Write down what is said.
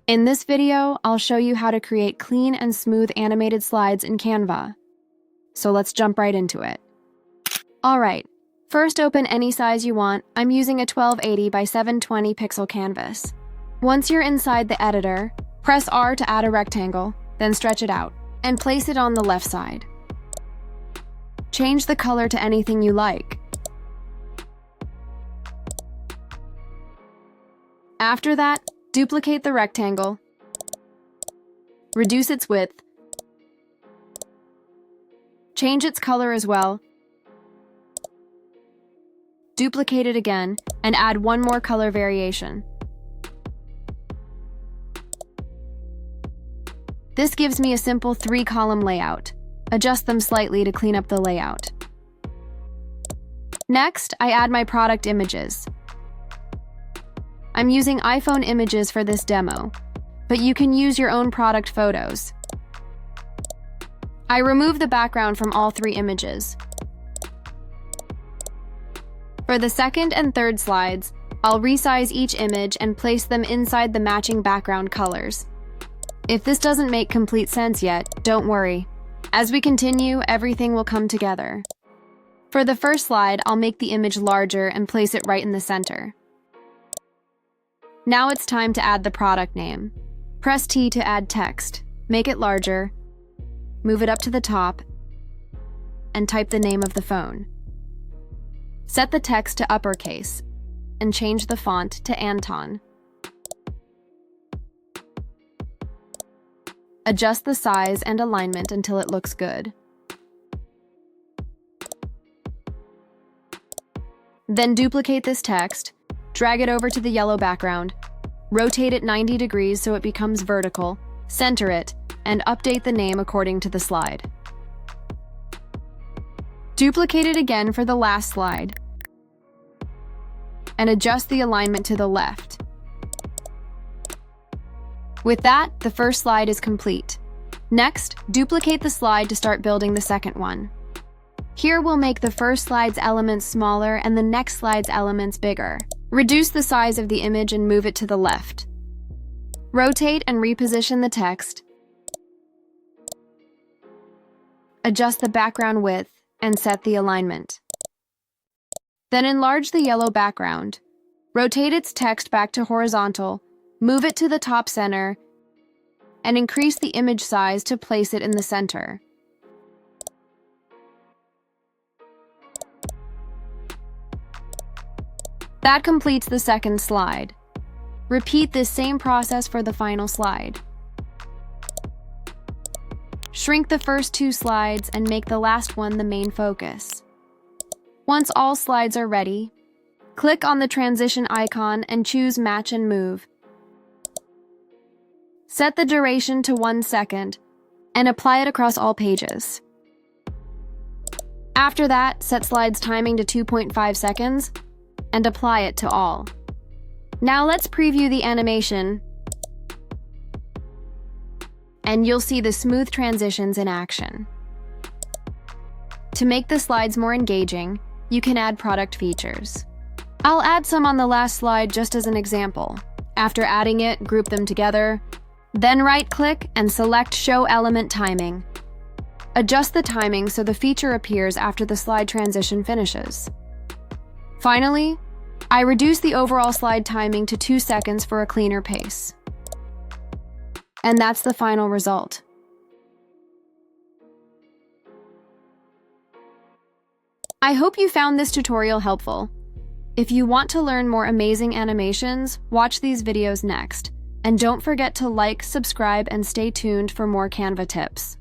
In this video, I'll show you how to create clean and smooth animated slides in Canva. So let's jump right into it. Alright, first open any size you want. I'm using a 1280 by 720 pixel canvas. Once you're inside the editor, press R to add a rectangle, then stretch it out, and place it on the left side. Change the color to anything you like. After that, duplicate the rectangle, reduce its width, change its color as well, duplicate it again, and add one more color variation. This gives me a simple 3-column layout. Adjust them slightly to clean up the layout. Next, I add my product images. I'm using iPhone images for this demo, but you can use your own product photos. I remove the background from all 3 images. For the second and third slides, I'll resize each image and place them inside the matching background colors. If this doesn't make complete sense yet, don't worry. As we continue, everything will come together. For the first slide, I'll make the image larger and place it right in the center. Now it's time to add the product name. Press T to add text, make it larger, move it up to the top, and type the name of the phone. Set the text to uppercase, and change the font to Anton. Adjust the size and alignment until it looks good. Then duplicate this text, drag it over to the yellow background, rotate it 90 degrees so it becomes vertical, center it, and update the name according to the slide. Duplicate it again for the last slide, and adjust the alignment to the left. With that, the first slide is complete. Next, duplicate the slide to start building the second one. Here we'll make the first slide's elements smaller and the next slide's elements bigger. Reduce the size of the image and move it to the left. Rotate and reposition the text. Adjust the background width and set the alignment. Then enlarge the yellow background. Rotate its text back to horizontal, move it to the top center, and increase the image size to place it in the center. That completes the second slide. Repeat this same process for the final slide. Shrink the first 2 slides and make the last one the main focus. Once all slides are ready, click on the transition icon and choose Match and Move. Set the duration to 1 second and apply it across all pages. After that, set slides timing to 2.5 seconds and apply it to all. Now let's preview the animation, and you'll see the smooth transitions in action. To make the slides more engaging, you can add product features. I'll add some on the last slide just as an example. After adding it, group them together, then right-click and select Show Element Timing. Adjust the timing so the feature appears after the slide transition finishes. Finally, I reduce the overall slide timing to 2 seconds for a cleaner pace. And that's the final result. I hope you found this tutorial helpful. If you want to learn more amazing animations, watch these videos next. And don't forget to like, subscribe, and stay tuned for more Canva tips.